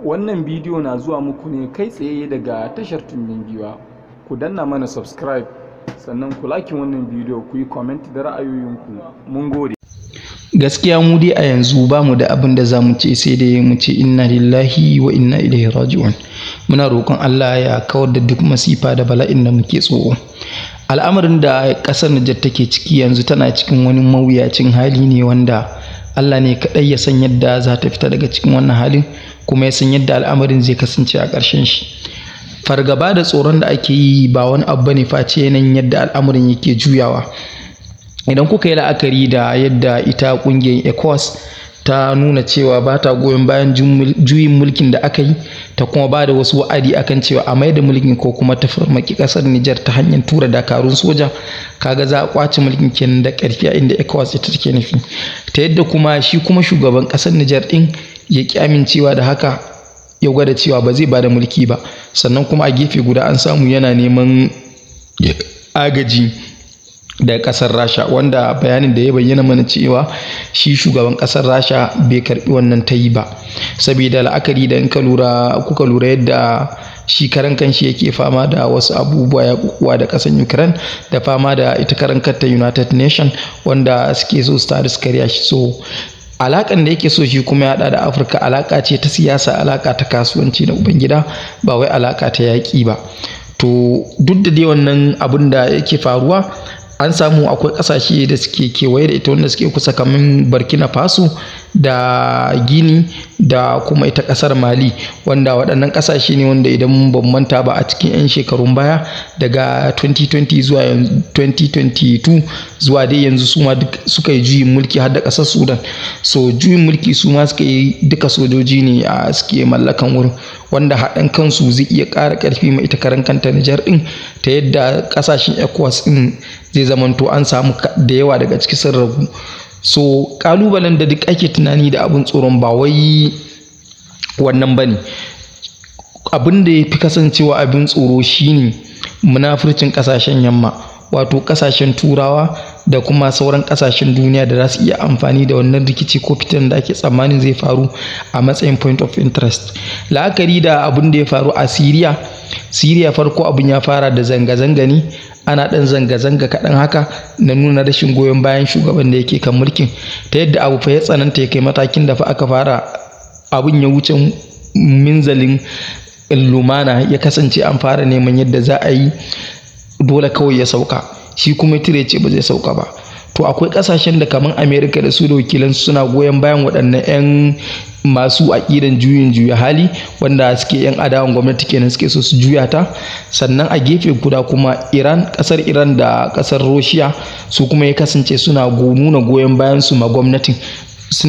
Wannan bidiyo na zuwa muku ne kai tsaye daga tashar Tumbin Giwa. Ku danna mana subscribe, sannan ku like wannan bidiyo, ku yi comment da ra'ayoyinku. Mun gode. Gaskiya mu dai a yanzu ba mu da abin da za mu ce sai dai mu ce inna lillahi wa inna ilaihi raji'un. Muna roƙon Allah ya kawar da duk masifa da bala'in da muke tsoro. Al'amarin da ƙasar Niger take ciki yanzu tana cikin wani mawuyacin hali ne wanda Allah ne kaɗai ya san yadda za ta fita daga cikin wannan halin, kuma ya san yadda al'amarin zai kasance a ƙarshen shi. Fargaba da tsoron da ake yi ba wani abu bane face yanayin yadda al'amarin yake juyawa. Idan kuka yi la'akari da yadda ita ƙungiyar ECOWAS ta nuna cewa ba ta goyon bayan juyin mulkin da aka yi, ta kuma ba da wasu wa'adi akan cewa a mai da mulkin ko kuma ta farmaki ƙasar Niger ta hanyar tura dakarun soja, kaga za a kwace mulkin kenan da ƙarfi a inda ECOWAS ita take nufi. Ta yadda kuma shi kuma shugaban ƙasar Niger ɗin ya ƙi amincewa da haka, ya gwada cewa ba zai ba da mulki ba, sannan kuma a gefe guda an samu yana neman agaji da ƙasar Rasha, wanda bayanin da ya bayyana mana cewa shi shugaban ƙasar Rasha bai karɓi wannan tayi ba, saboda la'akari da in kuka lura yadda shi karan kanshi yake fama da wasu abubuwa ya kukuwa da ƙasar Ukraine, da fama da ita karan kanta United Nation wanda suke so su tare su karya shi. So alaƙan da yake so shi kuma ya haɗa da Afirka, alaƙa ce ta siyasa, alaƙa ta kasuwanci na ubangida, ba wai alaƙa ta yaƙi ba. To duk da dai wannan abin da yake faruwa, an samu akwai ƙasashe da suke kewaye da ita wanda suke kusa, kamar Burkina Faso da Guinea da kuma ita ƙasar Mali, wanda waɗannan ƙasashe ne wanda idan ban manta ba a cikin 'yan shekarun baya daga 2020 zuwa 2022 zuwa dai yanzu su ma duk suka yi juyin mulki har da ƙasar Sudan. So juyin mulki su ma suka yi, duka sojoji ne a suke mallakan wurin, wanda haɗin kansu zai iya ƙara ƙarfi ma ita karan kanta Niger ɗin, ta yadda ƙasashen ECOWAS ɗin zai zamanto an samu da yawa daga ciki sun ragu. So ƙalubalen da duk ake tunani da abin tsoron ba wai wannan bane. Abin da ya fi kasancewa abin tsoro shine munafurcin ƙasashen yamma, wato ƙasashen turawa da kuma sauran ƙasashen duniya da za su iya amfani da wannan rikici ko fitan da ake tsammanin zai faru a matsayin point of interest. La'akari da abin da ya faru a Syria farko abin ya fara da zanga-zanga ne, ana ɗan zanga-zanga kaɗan haka na nuna rashin goyon bayan shugaban da yake kan mulkin, ta yadda abu fa ya tsananta ya kai matakin da fa aka fara abin ya wuce minzalin lumana, ya kasance an fara neman yadda za a yi dole kawai ya sauka, shi kuma tire ce ba zai sauka ba. To akwai ƙasashen da kamar America da su da wakilansu suna goyon bayan waɗannan 'yan masu aƙidan juya hali, wanda suke 'yan adawan gwamnati kenan, suke so su juya ta. Sannan a gefe guda kuma ƙasar Iran da ƙasar Russia su kuma ya kasance suna nuna goyon bayan su ma gwamnatin,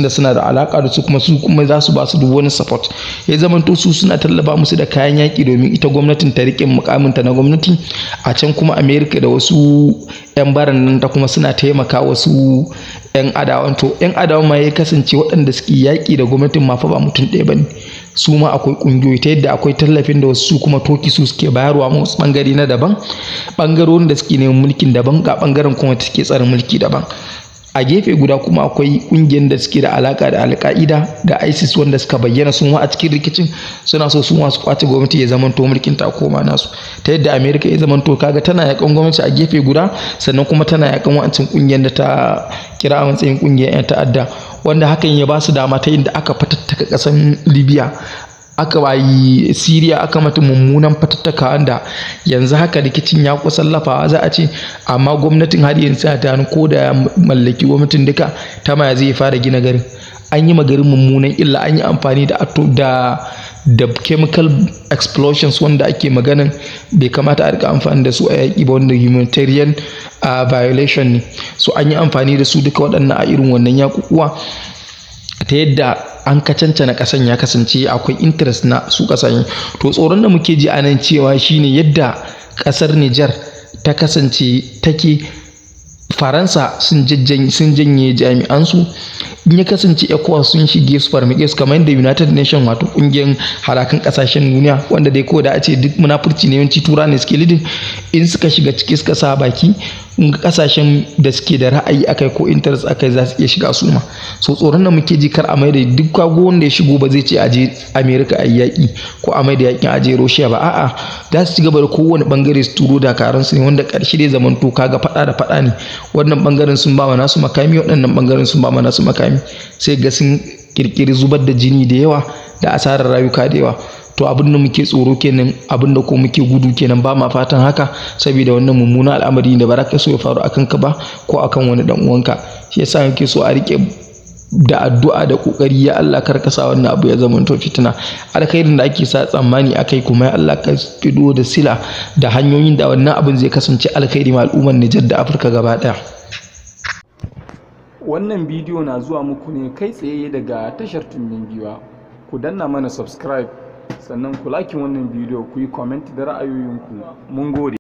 da suna da alaƙa da su kuma za su ba su duk wani support. Ya zamanto su suna tallafa musu da kayan yaƙi domin ita gwamnatin ta riƙe mukaminta na gwamnati. A can kuma America da wasu 'yan baran nan ta kuma suna taimaka wasu 'yan adawan. To 'yan adawan ma ya kasance waɗanda suke yaƙi da gwamnatin ma fa ba mutum ɗaya bane, su ma akwai ƙungiyoyi, ta yadda akwai tallafin da wasu kuma toki su suke bayarwa ma wasu ɓangare na daban, ɓangarorin da suke neman mulkin daban, ga ɓangaren kuma da suke tsare mulki daban. A gefe guda kuma akwai ƙungiyar da suke da alaƙa da Al-Qaida da ISIS, wanda suka bayyana su ma a cikin rikicin, suna so su ma su kwace gwamnati ya zamanto mulkin ta koma nasu, ta yadda America ya zamanto kaga tana yakan gwamnati a gefe guda, sannan kuma tana yakan wancan ƙungiyar da ta kira a matsayin ƙungiyar 'yan ta'adda, wanda hakan ya ba su dama ta yadda aka fatattaka ƙasar Libya, aka bayi Syria, aka mata mummunan fatattaka, wanda yanzu haka rikicin ya kusan lafawa za a ce, amma gwamnatin har yanzu ta ko da ya mallaki gwamnatin duka, ta ma zai fara gina garin. An yi magarin mummunan illa, an yi amfani da chemical explosions wanda ake maganan bai kamata a rika amfani da su a yaƙi ba, wanda humanitarian violation ne. So an yi amfani da su duka waɗannan a irin wannan yaƙuƙuwa, ta yadda an kacancana ƙasan ya kasance akwai interest na su ƙasashe. To tsoron da muke ji a nan cewa shine yadda ƙasar Niger ta kasance take, Faransa sun janye jami'ansu, in ya kasance ECOWAS sun shige su farmake su kamar yadda United Nation, wato ƙungiyar harakan ƙasashen duniya, wanda dai ko da a ce duk munafurci ne, yawanci tura ne suke lidin, in suka shiga ciki suka sa baki, ƙasashen da suke da ra'ayi akai ko interest akai za su iya shiga su ma. so tsoron da muke ji kar a maida duk kago wanda ya shigo ba zai ce aje America a yaƙi ko a maida yaƙin aje Russia ba, a'a za su ci gaba da kowane bangare su turo dakaran su ne wanda ƙarshe dai zaman to kaga faɗa da faɗa ne, wannan bangaren sun ba wa nasu makami waɗannan bangaren sun ba wa nasu makami, sai ga sun kirkiri zubar da jini da yawa da asarar rayuka da yawa. To abin da muke tsoro kenan, abin da ko muke gudu kenan, ba ma fatan haka saboda wannan mummunan al'amari da ba za ka so ya faru akan ka ba ko akan wani dan uwanka. Shi yasa muke so a rike da addu'a da kokari, ya Allah kar ka sa wannan abu ya zama to fitina. Alkhairin da ake sa tsammani akai kuma ya Allah ka fido da sila da hanyoyin da wannan abin zai kasance alkhairi ma al'ummar Nijar da Afirka gaba daya. Wannan bidiyo na zuwa muku ne kai tsaye daga tashar Tumbin Giwa. Ku danna mana subscribe sannan ku like wannan bidiyo, ku yi comment da ra'ayoyinku. Mun gode.